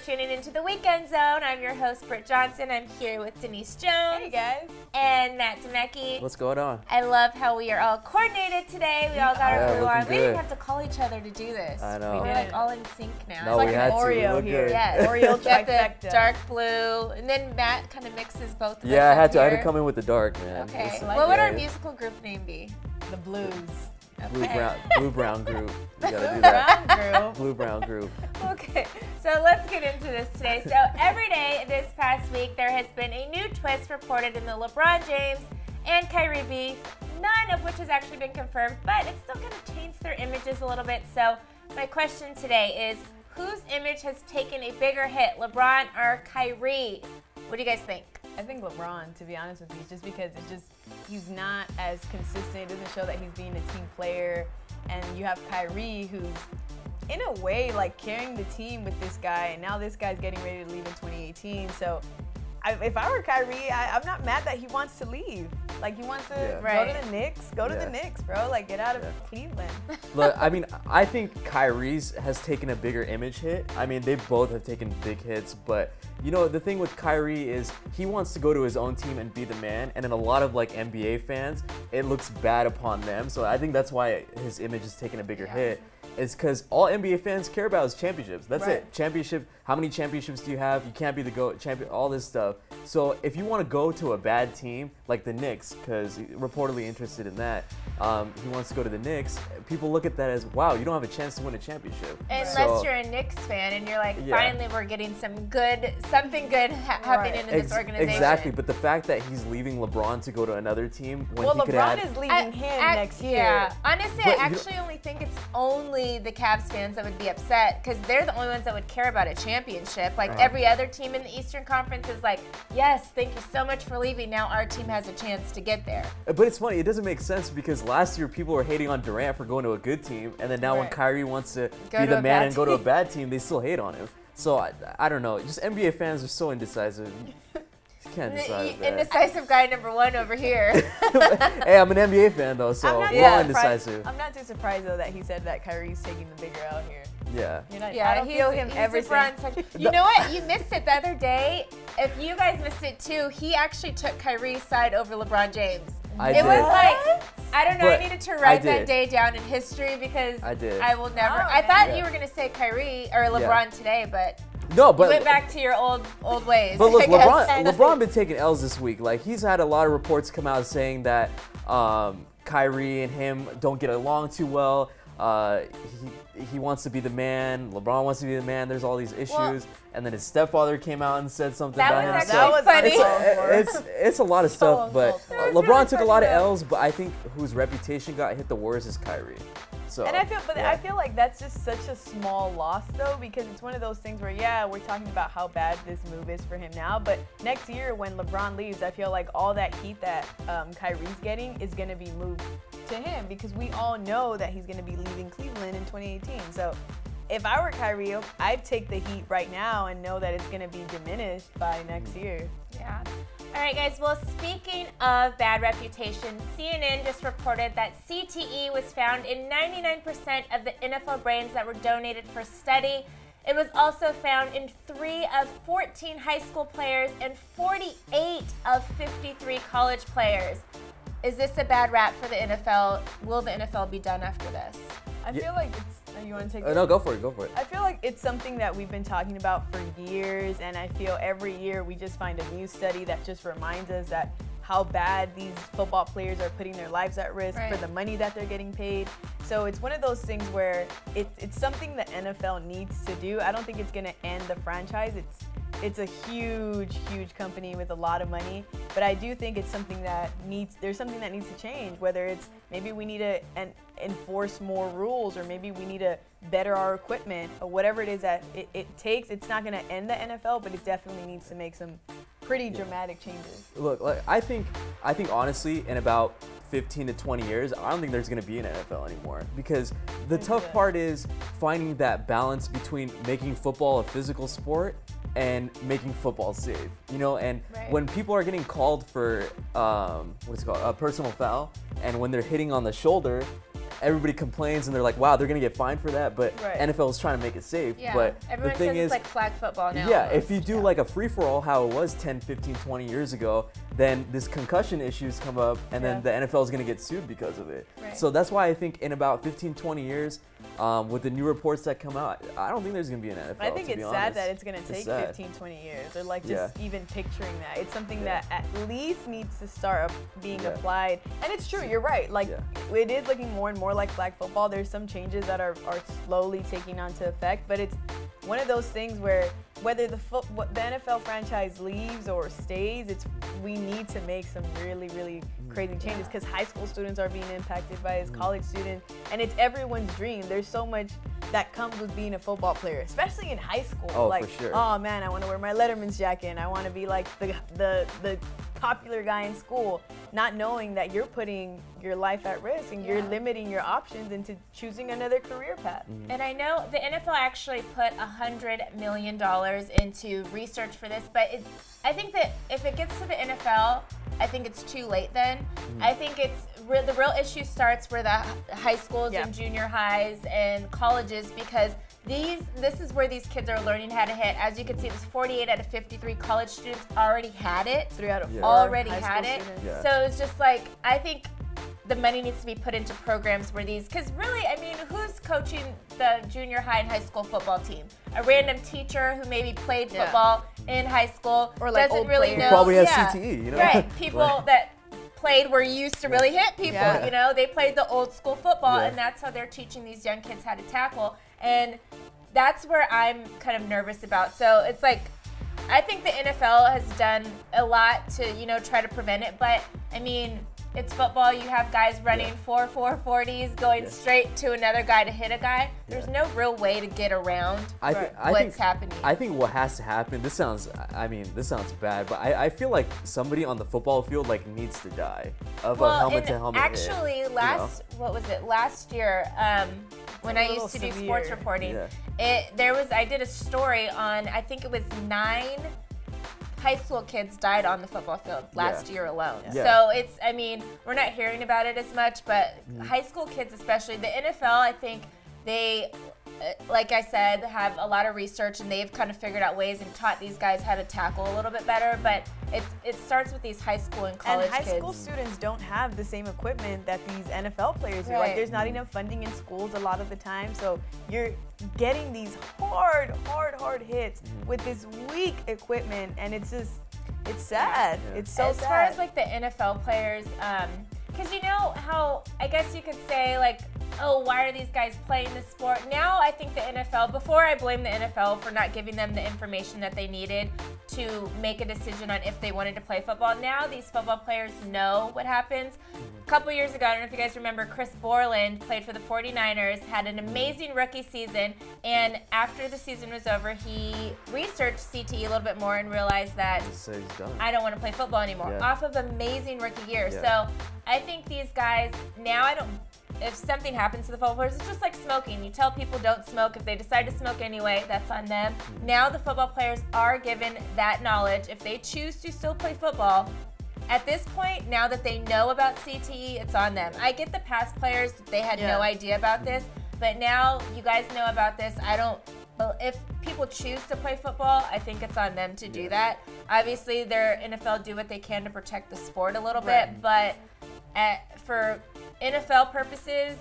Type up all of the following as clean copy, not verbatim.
tuning into the Weekend Zone. I'm your host, Britt Johnson. I'm here with Denise Jones. Hey, guys. And Matt Demecki. What's going on? I love how we are all coordinated today. We all got our blue on. We didn't good. have to call each other to do this. I know. We're like all in sync now. No, it's we like had an to. Oreo We here. good. Yes. Oreo Got the trifecta. dark blue. And then Matt kind of mixes both of us Yeah, I had up to. I had here. to come in with the dark, man. Okay. It's- What would our yeah. musical group name be? The Blues. Blue brown group. We gotta do that. Brown girl. Blue brown group. Okay, so let's get into this today. So every day this past week, there has been a new twist reported in the LeBron James and Kyrie beef, none of which has actually been confirmed, but it's still going to change their images a little bit. So my question today is, whose image has taken a bigger hit, LeBron or Kyrie? What do you guys think? I think LeBron, to be honest with you, just because he's not as consistent. It doesn't show that he's being a team player. And you have Kyrie, who's in a way like carrying the team with this guy. And now this guy's getting ready to leave in 2018. So if I were Kyrie, I'm not mad that he wants to leave. Like, he wants to go to the Knicks. Go to the Knicks, bro. Like, get out of Cleveland. Look, I mean, I think Kyrie's has taken a bigger image hit. I mean, they both have taken big hits, but you know, the thing with Kyrie is he wants to go to his own team and be the man, and then a lot of like NBA fans, it looks bad upon them. So I think that's why his image has taken a bigger hit. Is because all NBA fans care about is championships. That's it. Championship. How many championships do you have? You can't be the GOAT champion. All this stuff. So if you want to go to a bad team like the Knicks, because reportedly interested in that, he wants to go to the Knicks. People look at that as, wow, you don't have a chance to win a championship. Unless you're a Knicks fan and you're like, finally we're getting something good happening in this organization. Exactly, but the fact that he's leaving LeBron to go to another team when he could LeBron have... is leaving him next year. Yeah, honestly, But I actually only think it's only the Cavs fans that would be upset because they're the only ones that would care about a championship. Like every other team in the Eastern Conference is like, yes, thank you so much for leaving. Now our team has a chance to get there. But it's funny, it doesn't make sense because last year people were hating on Durant for going to a good team, and then now when Kyrie wants to be the man and go to a bad team, they still hate on him. So I don't know, just NBA fans are so indecisive. You can't decide that. Indecisive guy number one over here. Hey, I'm an NBA fan though, so we're all indecisive. I'm not too surprised though that he said that Kyrie's taking the bigger out here. Yeah. I don't feel him ever saying. You know what? You missed it the other day. If you guys missed it too, he actually took Kyrie's side over LeBron James. It was like, I don't know, I needed to write that day down in history because I will never. I thought you were going to say Kyrie or LeBron today, but no, but you went back to your old ways. But look, LeBron been taking L's this week. Like, he's had a lot of reports come out saying that Kyrie and him don't get along too well. He wants to be the man. LeBron wants to be the man. There's all these issues, and then his stepfather came out and said something about him. That was funny. It's a lot of stuff, but LeBron took a lot of L's. But I think whose reputation got hit the worst is Kyrie. So, and I feel like that's just such a small loss though, because it's one of those things where we're talking about how bad this move is for him now, but next year when LeBron leaves, I feel like all that heat that Kyrie's getting is going to be moved to him because we all know that he's going to be leaving Cleveland in 2018. So if I were Kyrie, I'd take the heat right now and know that it's going to be diminished by next year. Yeah. All right, guys. Well, speaking of bad reputation, CNN just reported that CTE was found in 99% of the NFL brains that were donated for study. It was also found in 3 of 14 high school players and 48 of 53 college players. Is this a bad rap for the NFL? Will the NFL be done after this? I feel like it's... You want to take it? No, go for it. Go for it. I feel like it's something that we've been talking about for years, and I feel every year we just find a new study that just reminds us that how bad these football players are putting their lives at risk for the money that they're getting paid. So it's one of those things where it's something the NFL needs to do. I don't think it's going to end the franchise. It's a huge company with a lot of money, but I do think it's something that there's something that needs to change, whether it's maybe we need to enforce more rules, or maybe we need to better our equipment, or whatever it is that it takes. It's not going to end the NFL, but it definitely needs to make some pretty dramatic changes. Look, I think honestly, in about 15 to 20 years, I don't think there's going to be an NFL anymore, because the tough part is finding that balance between making football a physical sport and making football safe, you know. And when people are getting called for what's it called, a personal foul, and when they're hitting on the shoulder, everybody complains and they're like, wow, they're gonna get fined for that, but NFL is trying to make it safe. Yeah. But Everyone the thing says is, it's like flag football now. yeah, almost. if you do like a free-for-all, how it was 10, 15, 20 years ago, then this concussion issues come up, and then the NFL is gonna get sued because of it. Right. So that's why I think in about 15, 20 years, with the new reports that come out, I don't think there's gonna be an NFL. I think it's sad that it's going to take sad. 15, 20 years, or like just even picturing that. It's something that at least needs to start being applied. And it's true, you're right. Like it is looking more and more like flag football. There's some changes that are slowly taking on to effect, but it's one of those things where whether the NFL franchise leaves or stays, we need to make some really, really crazy changes, because high school students are being impacted by it, college students, and it's everyone's dream. There's so much that comes with being a football player, especially in high school. Oh, like, for sure. oh man, I want to wear my Letterman's jacket, and I want to be like the popular guy in school, not knowing that you're putting your life at risk and you're limiting your options into choosing another career path. And I know the NFL actually put $100 million into research for this, but I think that if it gets to the NFL, I think it's too late then. I think the real issue starts where the high schools and junior highs and colleges, because this is where these kids are learning how to hit. As you can see, there's 48 out of 53 college students already had it. 3 out of 4 already high had school it. students. So it's just like, I think the money needs to be put into programs where because really, I mean, who's coaching the junior high and high school football team? A random teacher who maybe played football in high school, or like doesn't really know. Probably has CTE, you know? Right, people that played where you used to really hit people, you know, they played the old school football, and that's how they're teaching these young kids how to tackle. And that's where I'm kind of nervous about. So it's like, I think the NFL has done a lot to, you know, try to prevent it, but I mean, it's football. You have guys running 4.40s going straight to another guy to hit a guy. There's no real way to get around what's happening. I think what has to happen, this sounds bad, but I feel like somebody on the football field like needs to die of a helmet to helmet actually, hit, what was it, last year, when I used to do sports reporting, I did a story on, I think it was 9 high school kids died on the football field last year alone. So it's, I mean, we're not hearing about it as much, but high school kids especially, the NFL, I think they, like I said, have a lot of research, and they've kind of figured out ways and taught these guys how to tackle a little bit better, but it starts with these high school and college kids. And high school students don't have the same equipment that these NFL players do. Like, there's not enough funding in schools a lot of the time, so you're getting these hard hits with this weak equipment, and it's just, it's sad. It's so sad. As far as like the NFL players, because you know how, I guess you could say like, oh, why are these guys playing this sport? Now I think the NFL, before I blame the NFL for not giving them the information that they needed to make a decision on if they wanted to play football, now these football players know what happens. A couple years ago, I don't know if you guys remember, Chris Borland played for the 49ers, had an amazing rookie season, and after the season was over, he researched CTE a little bit more and realized that I don't want to play football anymore, off of amazing rookie year. So I think these guys, now if something happens to the football players, it's just like smoking. You tell people don't smoke. If they decide to smoke anyway, that's on them. Now the football players are given that knowledge. If they choose to still play football, at this point, now that they know about CTE, it's on them. I get the past players, they had no idea about this, but now you guys know about this. If people choose to play football, I think it's on them to do that. Obviously, their NFL do what they can to protect the sport a little bit, but for NFL purposes,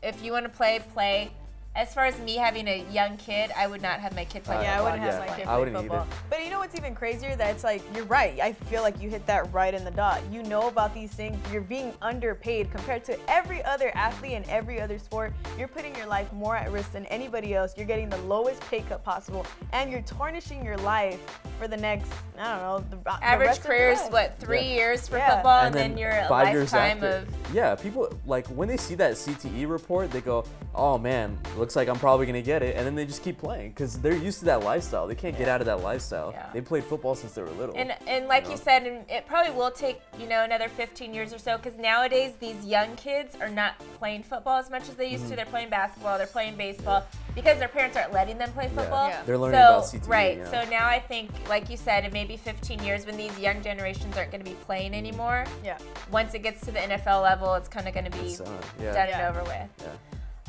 if you want to play. As far as me having a young kid, I would not have my kid play football. I wouldn't have my kid play football. But you know what's even crazier? That it's like, you're right. I feel like you hit that right in the dot. You know about these things. You're being underpaid compared to every other athlete in every other sport. You're putting your life more at risk than anybody else. You're getting the lowest pay cut possible, and you're tarnishing your life for the next, I don't know, the average career is what, 3 years for football, and then you're a 5 years lifetime after. of. Yeah, people, like, when they see that CTE report, they go, oh man, looks like I'm probably going to get it. And then they just keep playing because they're used to that lifestyle. They can't get out of that lifestyle. Yeah. They played football since they were little. And like you said, and it probably will take, another 15 years or so, because nowadays these young kids are not playing football as much as they used to. They're playing basketball, they're playing baseball, because their parents aren't letting them play football. Yeah. They're learning about CTE. Right. So now I think, like you said, in maybe 15 years when these young generations aren't going to be playing anymore, once it gets to the NFL level, it's kind of going to be done and over with. Yeah.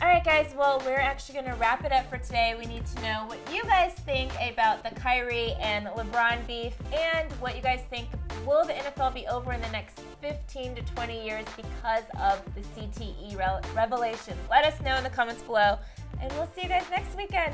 All right, guys. Well, we're actually going to wrap it up for today. We need to know what you guys think about the Kyrie and LeBron beef, and what you guys think. Will the NFL be over in the next 15 to 20 years because of the CTE revelations? Let us know in the comments below, and we'll see you guys next weekend.